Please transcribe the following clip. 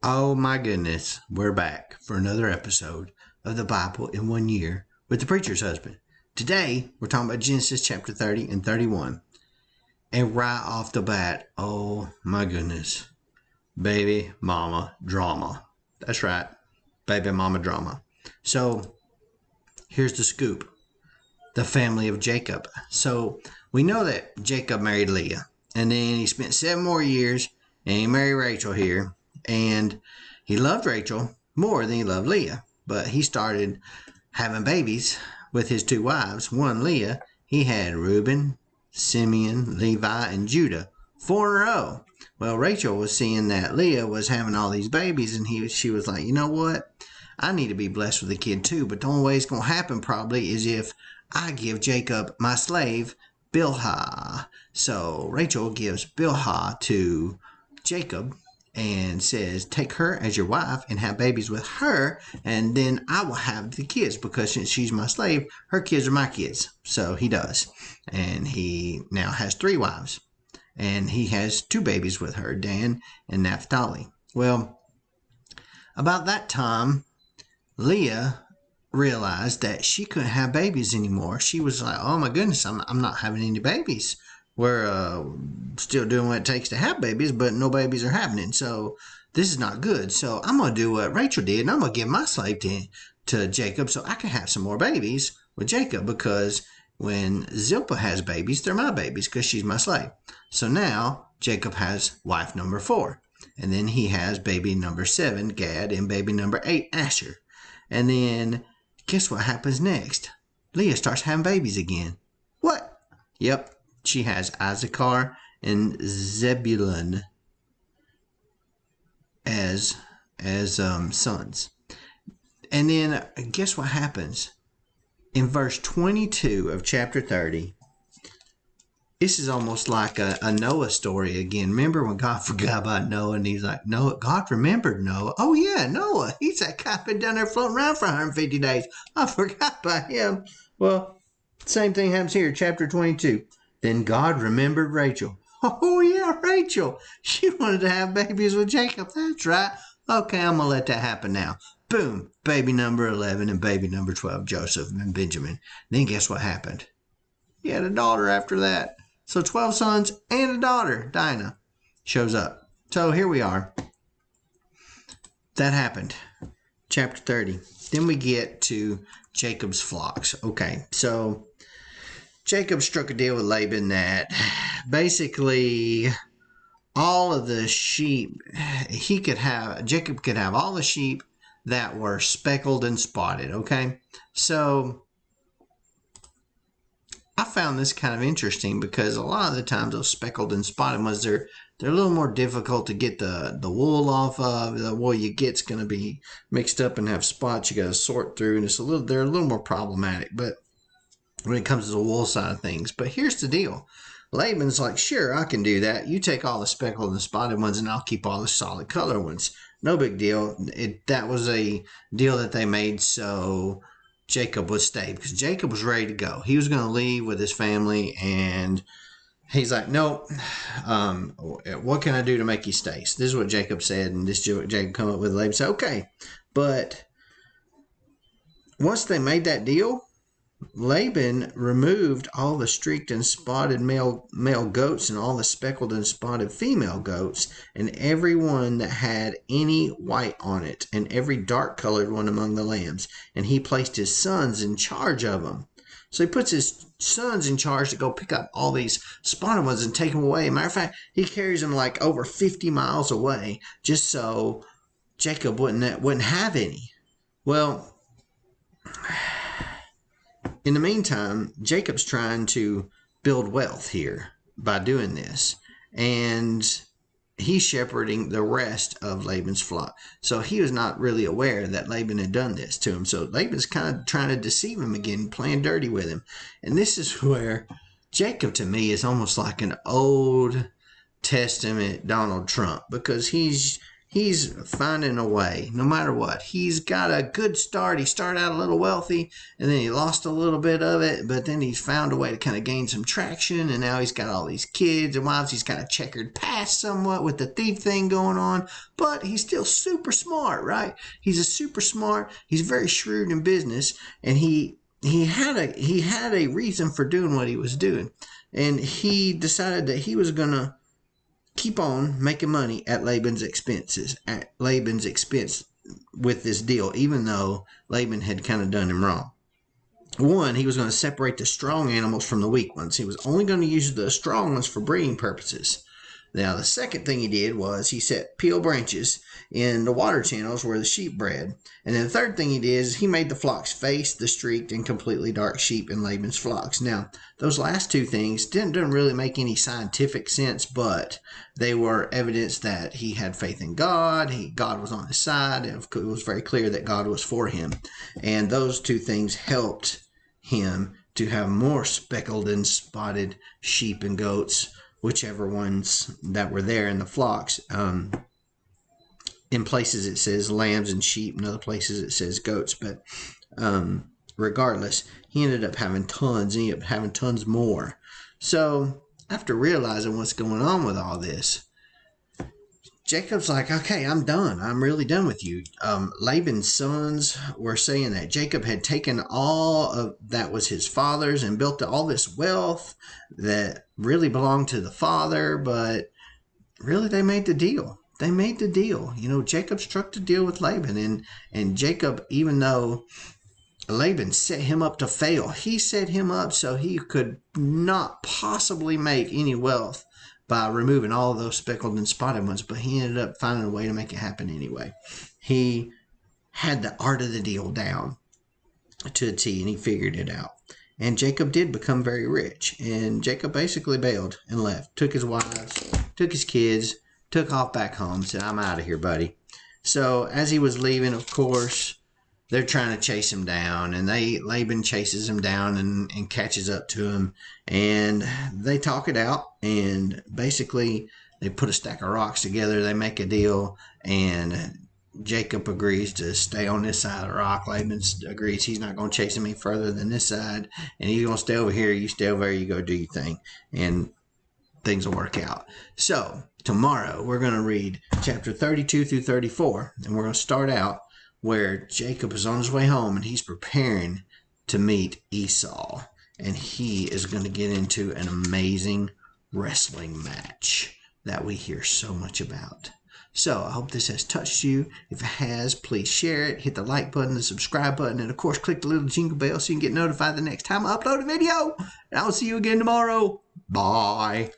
Oh my goodness, we're back for another episode of the Bible in 1 year with the preacher's husband. Today, we're talking about Genesis chapter 30 and 31. And right off the bat, oh my goodness, baby mama drama. That's right, baby mama drama. So, here's the scoop. The family of Jacob. So, we know that Jacob married Leah. And then he spent 7 more years and he married Rachel here. And he loved Rachel more than he loved Leah. But he started having babies with his 2 wives. One, Leah, he had Reuben, Simeon, Levi, and Judah. 4 in a row. Well, Rachel was seeing that Leah was having all these babies, and she was like, you know what? I need to be blessed with a kid too. But the only way it's going to happen probably is if I give Jacob my slave, Bilhah. So Rachel gives Bilhah to Jacob and says, take her as your wife and have babies with her, and then I will have the kids, because since she's my slave, her kids are my kids. So he does. And he now has 3 wives. And he has 2 babies with her, Dan and Naphtali. Well, about that time, Leah realized that she couldn't have babies anymore. She was like, oh my goodness, I'm not having any babies. We're still doing what it takes to have babies, but no babies are happening. So this is not good. So I'm going to do what Rachel did, and I'm going to give my slave to Jacob so I can have some more babies with Jacob, because when Zilpah has babies, they're my babies because she's my slave. So now Jacob has wife number 4. And then he has baby number 7, Gad, and baby number 8, Asher. And then guess what happens next? Leah starts having babies again. What? Yep. She has Issachar and Zebulun as sons. And then guess what happens? In verse 22 of chapter 30, this is almost like a Noah story again. Remember when God forgot about Noah, and he's like, Noah, God remembered Noah. Oh yeah, Noah. He's that guy been down there floating around for 150 days. I forgot about him. Well, same thing happens here, chapter 22. Then God remembered Rachel. Oh yeah, Rachel. She wanted to have babies with Jacob. That's right. Okay, I'm going to let that happen now. Boom, baby number 11 and baby number 12, Joseph and Benjamin. Then guess what happened? He had a daughter after that. So 12 sons and a daughter, Dinah, shows up. So here we are. That happened. Chapter 30. Then we get to Jacob's flocks. Okay, so Jacob struck a deal with Laban that basically all of the sheep, Jacob could have all the sheep that were speckled and spotted, okay? So I found this kind of interesting because a lot of the times those speckled and spotted ones, they're a little more difficult to get the wool off of. The wool you get's going to be mixed up and have spots you got to sort through, and they're a little more problematic. But when it comes to the wool side of things, but here's the deal: Laban's like, sure, I can do that. You take all the speckled and spotted ones, and I'll keep all the solid color ones. No big deal. That was a deal that they made so Jacob would stay, because Jacob was ready to go. He was going to leave with his family, and he's like, nope, what can I do to make you stay? So this is what Jacob said, and this is what Jacob come up with. Laban said, okay. But once they made that deal, Laban removed all the streaked and spotted male goats and all the speckled and spotted female goats, and every one that had any white on it, and every dark colored one among the lambs. And he placed his sons in charge of them. So he puts his sons in charge to go pick up all these spotted ones and take them away. Matter of fact, he carries them like over 50 miles away just so Jacob wouldn't have any. Well, in the meantime, Jacob's trying to build wealth here by doing this, and he's shepherding the rest of Laban's flock. So he was not really aware that Laban had done this to him. So Laban's kind of trying to deceive him again, playing dirty with him. And this is where Jacob, to me, is almost like an Old Testament Donald Trump, because he's he's finding a way no matter what. He's got a good start. He started out a little wealthy and then he lost a little bit of it, but then he's found a way to kind of gain some traction, and now he's got all these kids and wives. He's kind of checkered past somewhat with the thief thing going on, but he's still super smart, right? He's a super smart. He's very shrewd in business, and he had a reason for doing what he was doing, and he decided that he was gonna keep on making money at Laban's expense with this deal, even though Laban had kind of done him wrong. One, he was going to separate the strong animals from the weak ones. He was only going to use the strong ones for breeding purposes. Now, the second thing he did was he set peel branches in the water channels where the sheep bred. And then the third thing he did is he made the flocks face the streaked and completely dark sheep in Laban's flocks. Now, those last two things didn't really make any scientific sense, but they were evidence that he had faith in God. God was on his side. It was very clear that God was for him. And those two things helped him to have more speckled and spotted sheep and goats, whichever ones that were there in the flocks. In places it says lambs and sheep, in other places it says goats, but regardless, he ended up having tons, and he ended up having tons more. So after realizing what's going on with all this, Jacob's like, okay, I'm done. I'm really done with you. Laban's sons were saying that Jacob had taken all of that was his father's and built all this wealth that really belonged to the father, but really they made the deal. They made the deal. Jacob struck the deal with Laban, and Jacob, even though Laban set him up to fail, he set him up so he could not possibly make any wealth by removing all of those speckled and spotted ones, but he ended up finding a way to make it happen anyway. He had the art of the deal down to a T, and he figured it out. And Jacob did become very rich, and Jacob basically bailed and left, took his wives, took his kids, took off back home, said, I'm out of here, buddy. So as he was leaving, of course, they're trying to chase him down, and Laban chases him down and catches up to him, and they talk it out, and basically they put a stack of rocks together, they make a deal, and Jacob agrees to stay on this side of the rock. Laban agrees he's not going to chase him any further than this side, and he's going to stay over here, you stay over there, you go do your thing, and things will work out. So tomorrow we're going to read chapter 32 through 34, and we're going to start out where Jacob is on his way home and he's preparing to meet Esau, and he is going to get into an amazing wrestling match that we hear so much about. So I hope this has touched you. If it has, please share it, hit the like button, the subscribe button, and of course click the little jingle bell so you can get notified the next time I upload a video. And I'll see you again tomorrow. Bye.